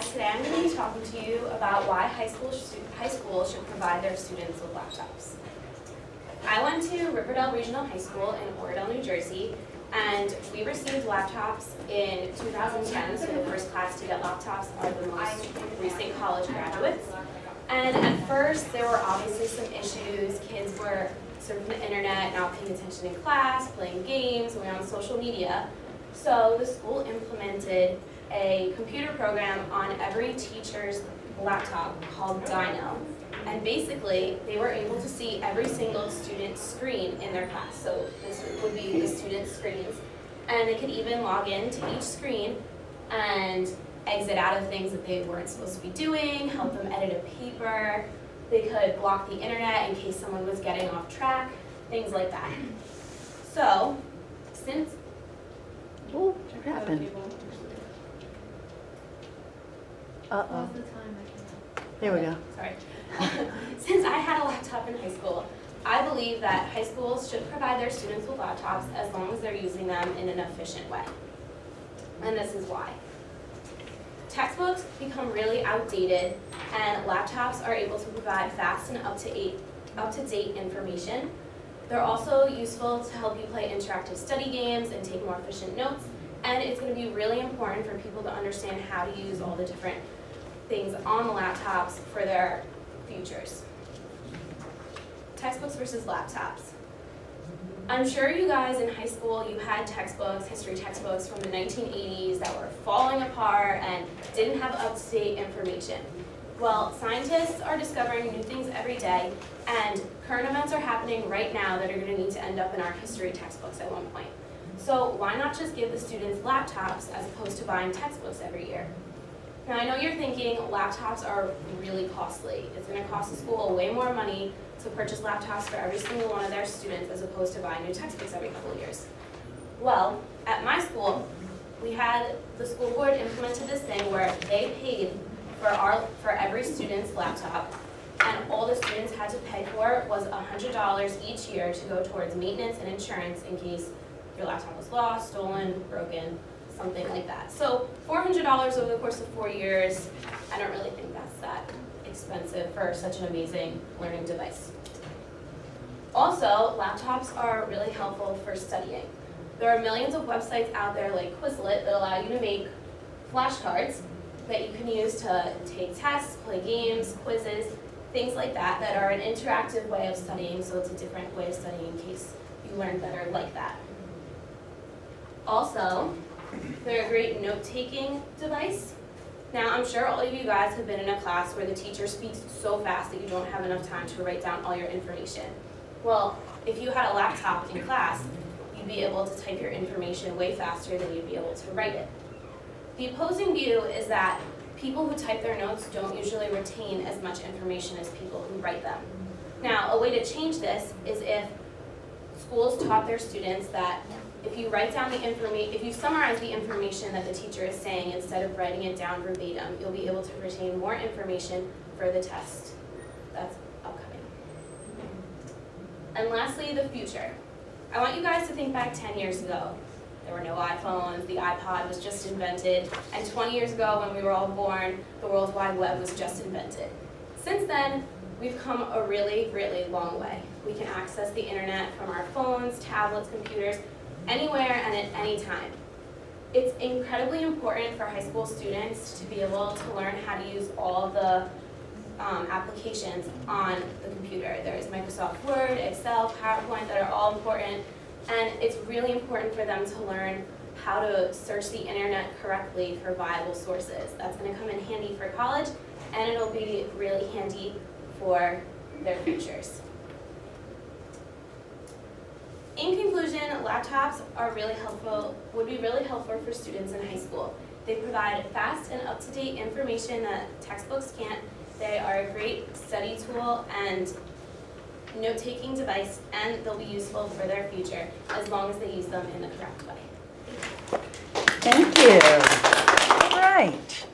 guys, today I'm going to be talking to you about why high school should provide their students with laptops. I went to Riverdale Regional High School in Oradell, New Jersey, and we received laptops in 2010, so the first class to get laptops are the most recent college graduates. And at first, there were obviously some issues. Kids were surfing the internet, not paying attention in class, playing games, going on social media. So the school implemented a computer program on every teacher's laptop called Dino. And basically, they were able to see every single student's screen in their class. So this would be the student's screens. And they could even log in to each screen and exit out of things that they weren't supposed to be doing, help them edit a paper. They could block the internet in case someone was getting off track, things like that. So, since... Oh, what happened? Uh-oh. There we go. Sorry. Since I had a laptop in high school, I believe that high schools should provide their students with laptops as long as they're using them in an efficient way. And this is why. Textbooks become really outdated, and laptops are able to provide fast and up-to-date information. They're also useful to help you play interactive study games and take more efficient notes, and it's going to be really important for people to understand how to use all the different things on the laptops for their futures. Textbooks versus laptops. I'm sure you guys in high school, you had textbooks, history textbooks from the 1980s that were falling apart and didn't have up-to-date information. Well, scientists are discovering new things every day, and current events are happening right now that are going to need to end up in our history textbooks at one point. So why not just give the students laptops as opposed to buying textbooks every year? Now, I know you're thinking laptops are really costly. It's going to cost the school way more money to purchase laptops for every single one of their students as opposed to buying new textbooks every couple of years. Well, at my school, the school board implemented this thing where they paid for every student's laptop, and all the students had to pay for was $100 each year to go towards maintenance and insurance in case your laptop was lost, stolen, broken, something like that. So $400 over the course of 4 years, I don't really think that's that expensive for such an amazing learning device. Also, laptops are really helpful for studying. There are millions of websites out there like Quizlet that allow you to make flashcards that you can use to take tests, play games, quizzes, things like that that are an interactive way of studying, so it's a different way of studying in case you learn better like that. Also, they're a great note-taking device. Now, I'm sure all of you guys have been in a class where the teacher speaks so fast that you don't have enough time to write down all your information. Well, if you had a laptop in class, you'd be able to type your information way faster than you'd be able to write it. The opposing view is that people who type their notes don't usually retain as much information as people who write them. Now, a way to change this is if schools taught their students that if you write down if you summarize the information that the teacher is saying instead of writing it down verbatim, you'll be able to retain more information for the test that's upcoming. And lastly, the future. I want you guys to think back 10 years ago. There were no iPhones, the iPod was just invented, and 20 years ago when we were all born, the World Wide Web was just invented. Since then, we've come a really, really long way. We can access the internet from our phones, tablets, computers, anywhere and at any time. It's incredibly important for high school students to be able to learn how to use all the applications on the computer. There's Microsoft Word, Excel, PowerPoint that are all important, and it's really important for them to learn how to search the internet correctly for viable sources. That's going to come in handy for college, and it'll be really handy for their futures. In conclusion, laptops would be really helpful for students in high school. They provide fast and up-to-date information that textbooks can't. They are a great study tool and note-taking device, and they'll be useful for their future as long as they use them in the correct way. Thank you. All right.